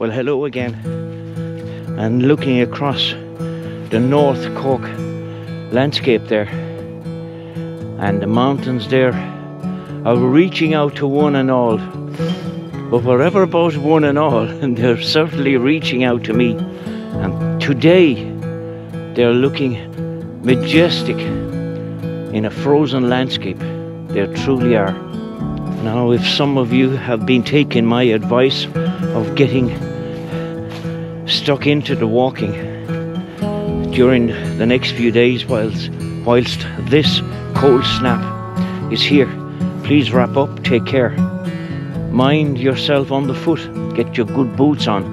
Well, hello again. And looking across the North Cork landscape there, and the mountains there are reaching out to one and all. But whatever about one and all, they're certainly reaching out to me. And today they're looking majestic in a frozen landscape. They truly are. Now, if some of you have been taking my advice of getting stuck into the walking during the next few days whilst this cold snap is here, please wrap up, take care. Mind yourself on the foot, get your good boots on,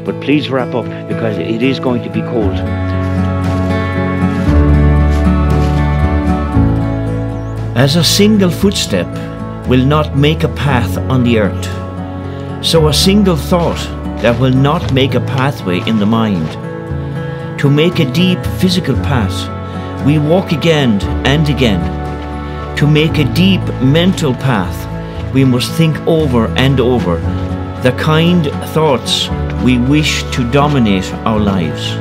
but please wrap up because it is going to be cold. As a single footstep will not make a path on the earth, so a single thought that will not make a pathway in the mind. To make a deep physical path, we walk again and again. To make a deep mental path, we must think over and over the kind thoughts we wish to dominate our lives.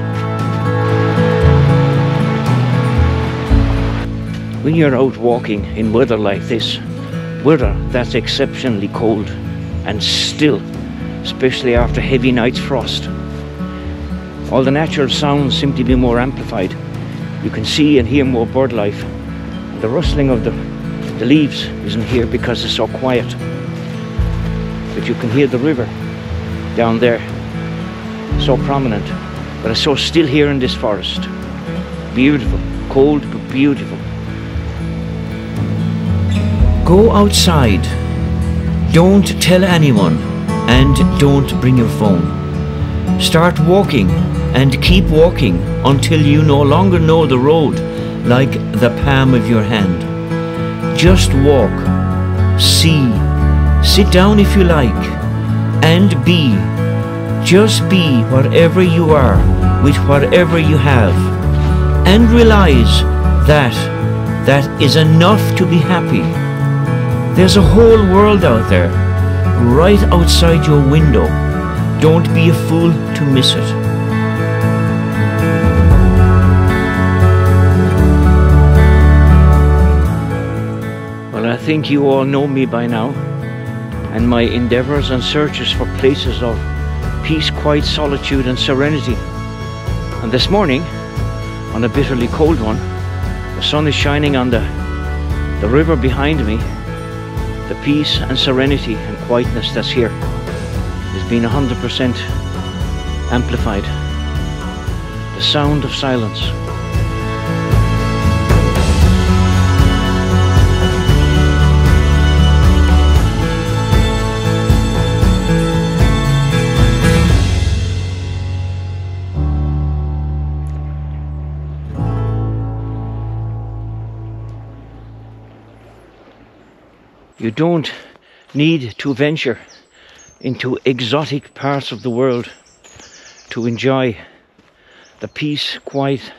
When you're out walking in weather like this, weather that's exceptionally cold and still, especially after heavy night's frost, all the natural sounds seem to be more amplified. You can see and hear more bird life. The rustling of the leaves isn't here because it's so quiet. But you can hear the river down there, so prominent, but it's so still here in this forest. Beautiful, cold but beautiful. Go outside, don't tell anyone, and don't bring your phone. Start walking and keep walking until you no longer know the road like the palm of your hand. Just walk, see, sit down if you like, and be. Just be whatever you are with whatever you have, and realize that that is enough to be happy. There's a whole world out there, right outside your window. Don't be a fool to miss it. Well, I think you all know me by now, and my endeavours and searches for places of peace, quiet, solitude and serenity. And this morning, on a bitterly cold one, the sun is shining on the river behind me. The peace and serenity and quietness that's here has been 100% amplified. The sound of silence. You don't need to venture into exotic parts of the world to enjoy the peace, quiet,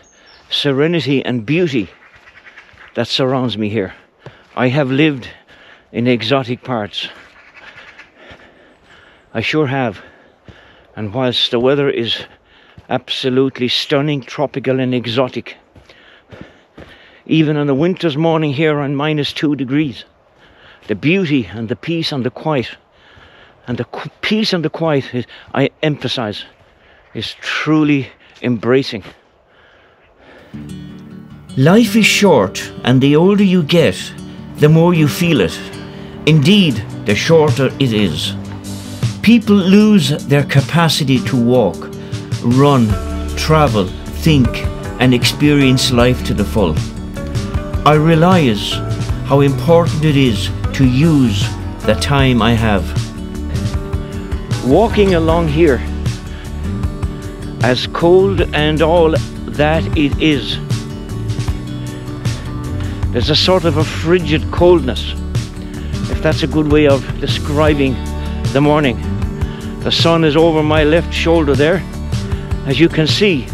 serenity and beauty that surrounds me here. I have lived in exotic parts. I sure have. And whilst the weather is absolutely stunning, tropical and exotic, even on a winter's morning here on -2 degrees, the beauty and the peace and the quiet, and the peace and the quiet, is, I emphasize, is truly embracing. Life is short, and the older you get, the more you feel it. Indeed, the shorter it is. People lose their capacity to walk, run, travel, think, and experience life to the full. I realize how important it is to use the time I have. Walking along here, as cold and all that it is, there's a sort of a frigid coldness, if that's a good way of describing the morning. The sun is over my left shoulder there, as you can see,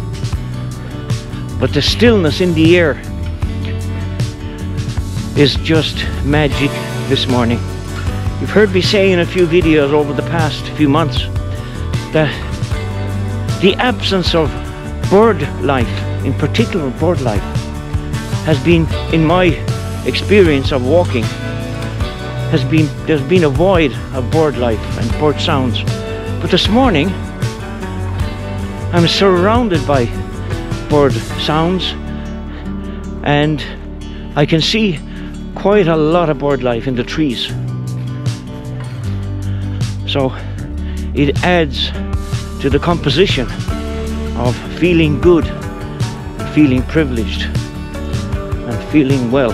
but the stillness in the air is just magic this morning. You've heard me say in a few videos over the past few months the absence of bird life, in particular bird life, has been, in my experience of walking, there's been a void of bird life and bird sounds. But this morning I'm surrounded by bird sounds, and I can see quite a lot of bird life in the trees. So it adds to the composition of feeling good, feeling privileged, and feeling well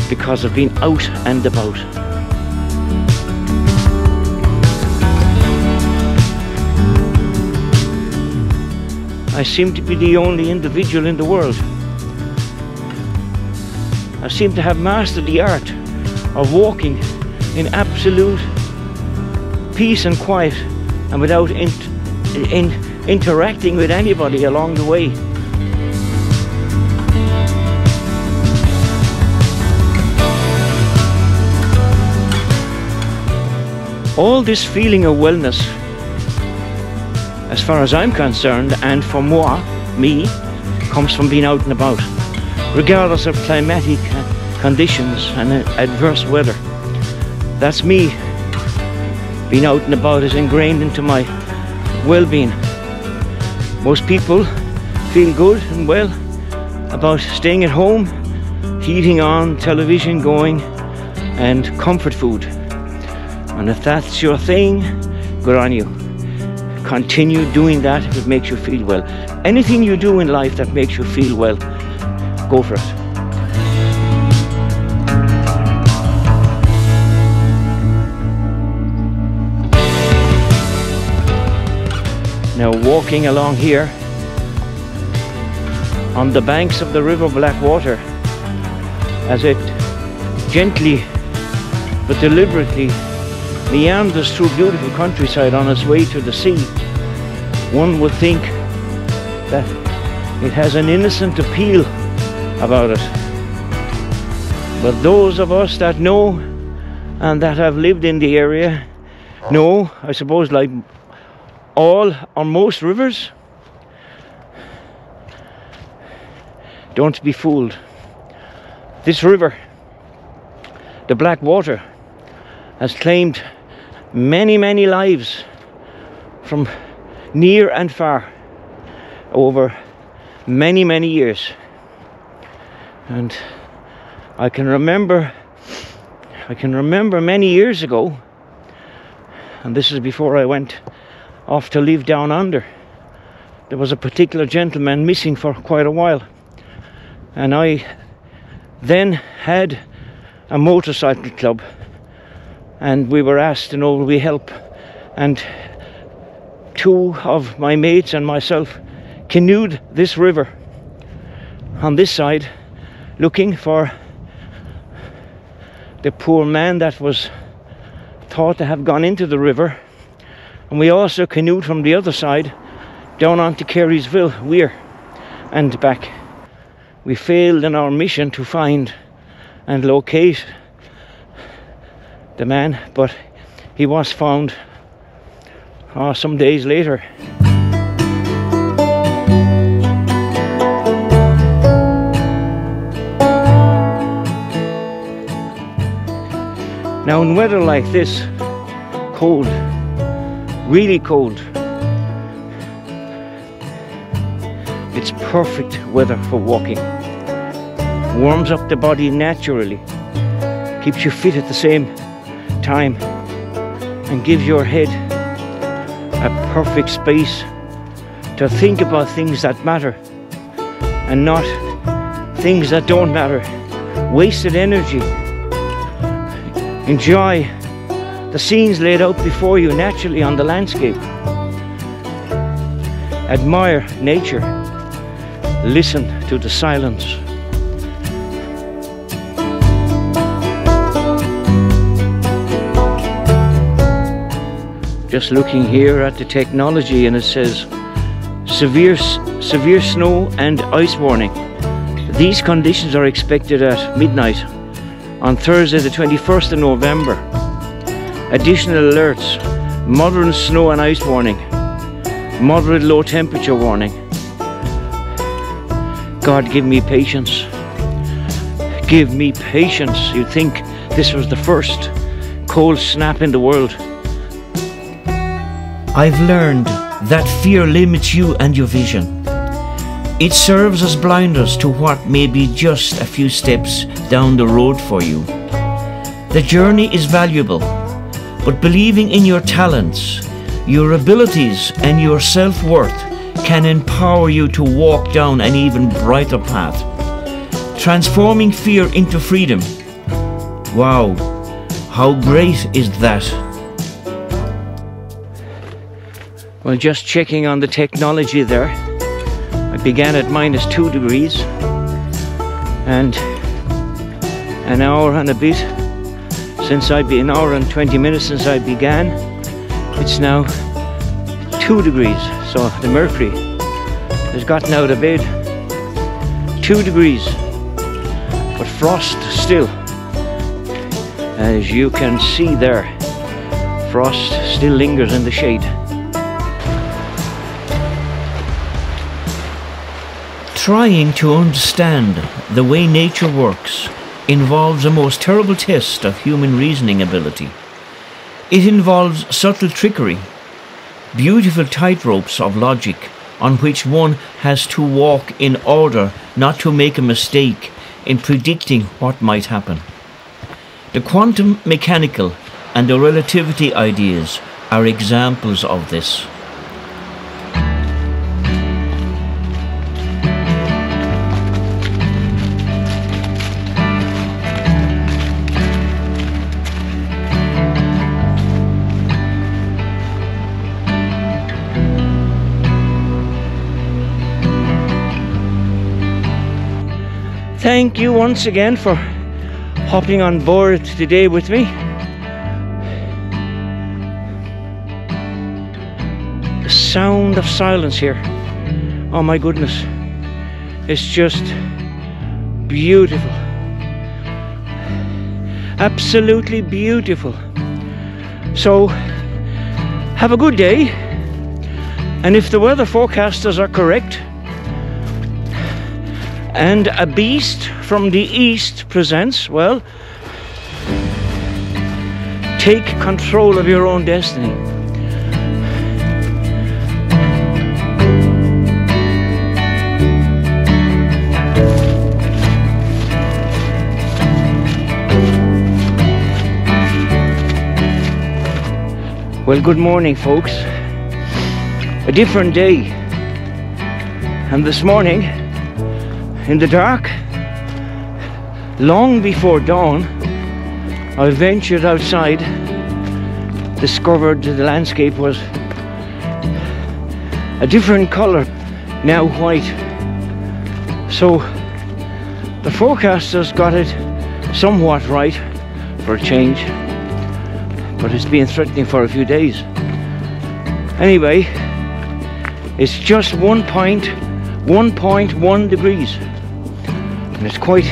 because of being out and about. I seem to be the only individual in the world. I seem to have mastered the art of walking in absolute peace and quiet, and without interacting with anybody along the way. All this feeling of wellness, as far as I'm concerned, and for me, comes from being out and about, regardless of climatic conditions and adverse weather. That's me. Being out and about is ingrained into my well-being. Most people feel good and well about staying at home, heating on, television going, and comfort food. And if that's your thing, good on you. Continue doing that if it makes you feel well. Anything you do in life that makes you feel well, go for it. Now, walking along here on the banks of the River Blackwater, as it gently but deliberately meanders through beautiful countryside on its way to the sea, one would think that it has an innocent appeal about it. But those of us that know and that have lived in the area know, I suppose, like all or most rivers, don't be fooled. This river, the Blackwater, has claimed many, many lives from near and far over many, many years. And I can remember many years ago, and this is before I went off to live down under, there was a particular gentleman missing for quite a while, and I then had a motorcycle club, and we were asked, will we help? And two of my mates and myself canoed this river on this side, looking for the poor man that was thought to have gone into the river. And we also canoed from the other side down onto Carysville Weir and back. We failed in our mission to find and locate the man, but he was found some days later. Now, in weather like this, cold, really cold, it's perfect weather for walking. Warms up the body naturally, keeps you fit at the same time, and gives your head a perfect space to think about things that matter and not things that don't matter. Wasted energy. Enjoy the scenes laid out before you naturally on the landscape. Admire nature. Listen to the silence. Just looking here at the technology, and it says severe snow and ice warning. These conditions are expected at midnight on Thursday the 21st of November. Additional alerts Moderate snow and ice warning. Moderate low temperature warning. God, give me patience. Give me patience. You'd think this was the first cold snap in the world. I've learned that fear limits you and your vision. It serves as blinders to what may be just a few steps down the road for you. The journey is valuable, but believing in your talents, your abilities and your self-worth can empower you to walk down an even brighter path, transforming fear into freedom. Wow, how great is that? Well, just checking on the technology there. I began at -2 degrees, and an hour and a bit since an hour and 20 minutes since I began. It's now 2 degrees, so the mercury has gotten out of bed. 2 degrees, but frost still. As you can see there, frost still lingers in the shade. Trying to understand the way nature works involves a most terrible test of human reasoning ability. It involves subtle trickery, beautiful tightropes of logic on which one has to walk in order not to make a mistake in predicting what might happen. The quantum mechanical and the relativity ideas are examples of this. Thank you once again for hopping on board today with me. The sound of silence here, oh my goodness, it's just beautiful. Absolutely beautiful. So have a good day, and if the weather forecasters are correct and a beast from the east presents, well, take control of your own destiny. Well, good morning, folks. A different day. And this morning, in the dark, long before dawn, I ventured outside, discovered the landscape was a different colour, now white. So the forecasters got it somewhat right for a change, but it's been threatening for a few days. Anyway, it's just 1.1 degrees. And it's quite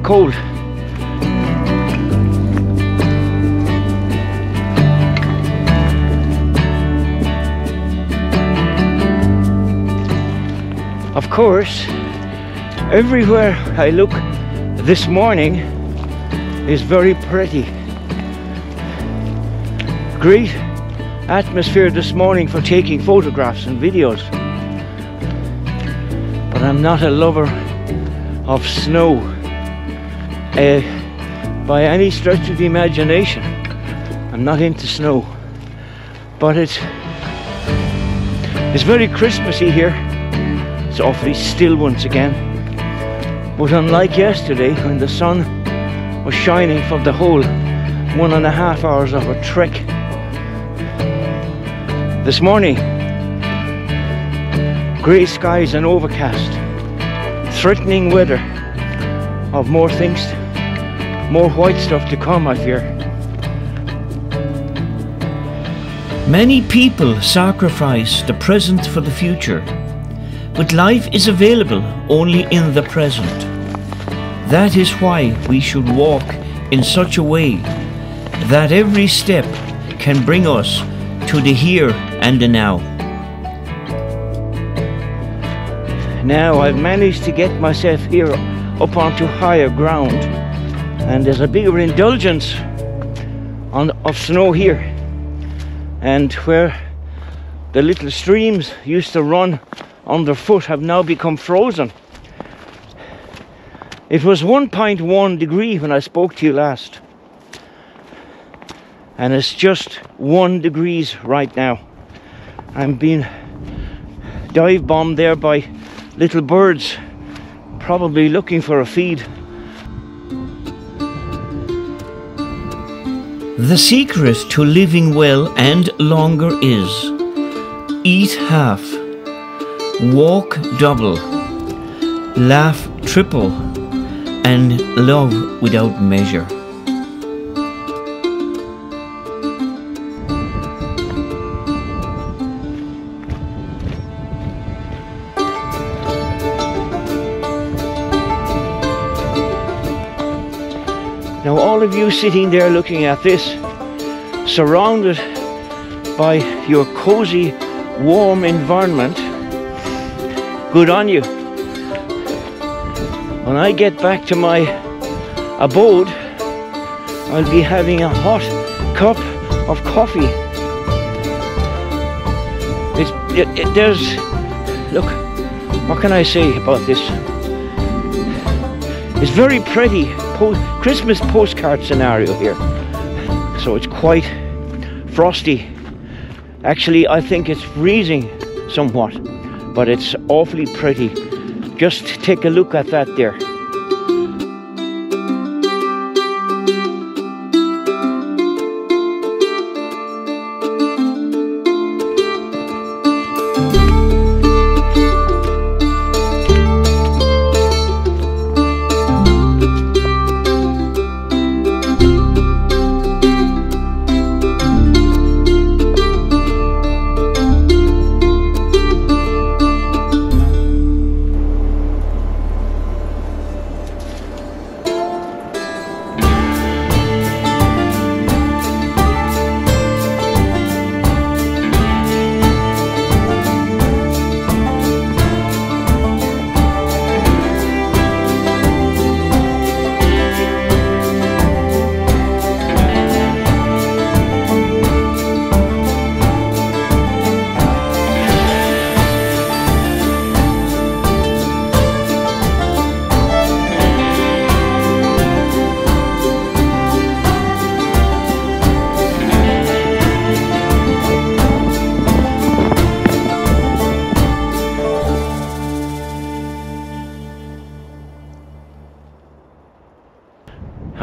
cold. Of course, everywhere I look this morning is very pretty. Great atmosphere this morning for taking photographs and videos. But I'm not a lover of snow by any stretch of the imagination. I'm not into snow, but it's very Christmassy here. It's awfully still once again, but unlike yesterday when the sun was shining for the whole 1.5 hours of a trek, this morning grey skies and overcast, threatening weather of more things, more white stuff to come, I fear. Many people sacrifice the present for the future, but life is available only in the present. That is why we should walk in such a way that every step can bring us to the here and the now. Now I've managed to get myself here up onto higher ground, and there's a bigger indulgence of snow here, and where the little streams used to run underfoot have now become frozen. It was 1.1 degree when I spoke to you last, and it's just 1 degrees right now. I'm being dive bombed there by little birds, probably looking for a feed. The secret to living well and longer is: eat half, walk double, laugh triple, and love without measure. Now all of you sitting there looking at this, surrounded by your cozy, warm environment, good on you. When I get back to my abode, I'll be having a hot cup of coffee. There's, look, what can I say about this? It's very pretty. Christmas postcard scenario here. So it's quite frosty. Actually, I think it's freezing somewhat, but it's awfully pretty. Just take a look at that there.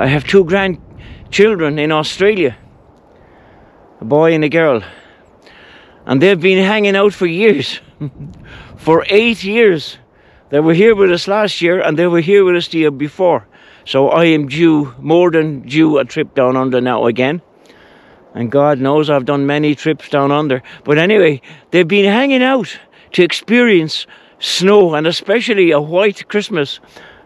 I have 2 grandchildren in Australia, a boy and a girl, and they've been hanging out for years. For 8 years. They were here with us last year, and they were here with us the year before. So I am more than due a trip down under now again. And God knows I've done many trips down under. But anyway, they've been hanging out to experience snow, and especially a white Christmas.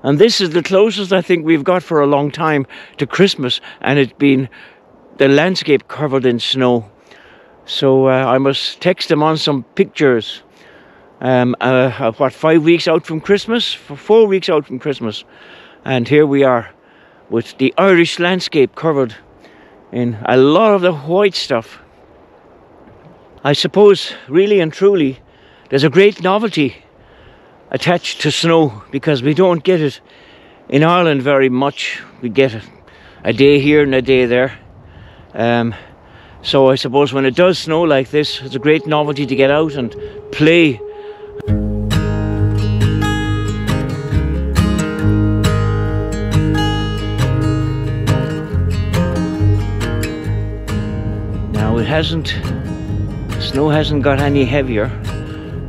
And this is the closest I think we've got for a long time to Christmas, and it's been the landscape covered in snow. So I must text them on some pictures. 5 weeks out from Christmas? 4 weeks out from Christmas. And here we are with the Irish landscape covered in a lot of the white stuff. I suppose, really and truly, there's a great novelty attached to snow, because we don't get it in Ireland very much. We get it a day here and a day there. So I suppose when it does snow like this, it's a great novelty to get out and play. Now snow hasn't got any heavier.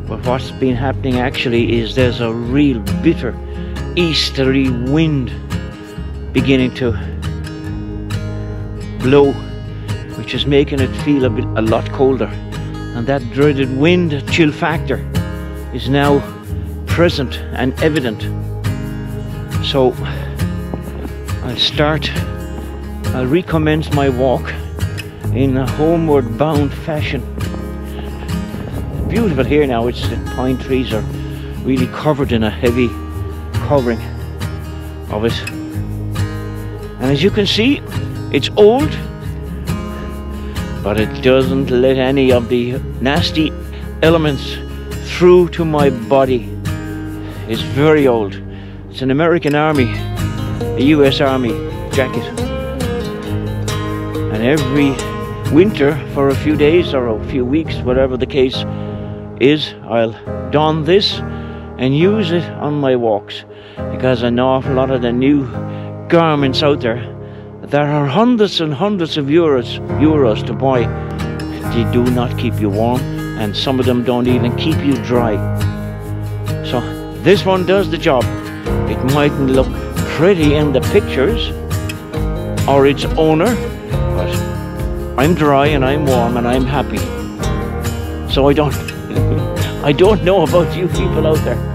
But what's been happening actually is there's a real bitter easterly wind beginning to blow, which is making it feel a lot colder. And that dreaded wind chill factor is now present and evident. So I'll recommence my walk in a homeward bound fashion. Beautiful here now. It's the pine trees are really covered in a heavy covering of it, and as you can see, it's old, but it doesn't let any of the nasty elements through to my body. It's very old. It's an American Army, a US Army jacket, and every winter for a few days or a few weeks, whatever the case is, I'll don this and use it on my walks, because an awful lot of the new garments out there that are hundreds and hundreds of euros to buy, they do not keep you warm, and some of them don't even keep you dry. So this one does the job. It mightn't look pretty in the pictures or its owner, but I'm dry and I'm warm and I'm happy. So I don't know about you people out there.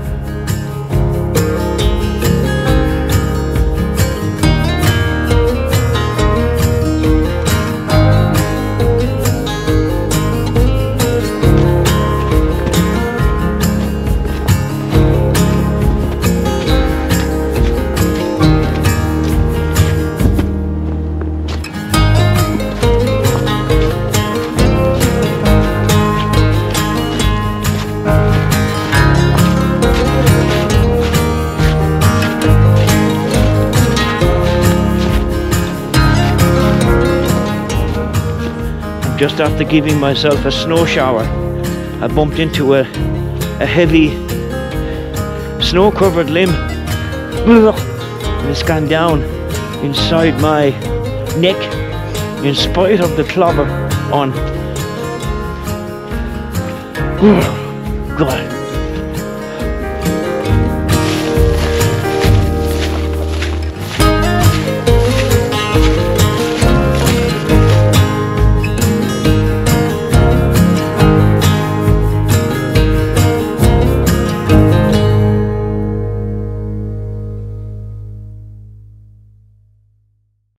Just after giving myself a snow shower, I bumped into a heavy snow-covered limb, and it's gone down inside my neck in spite of the clobber on. God.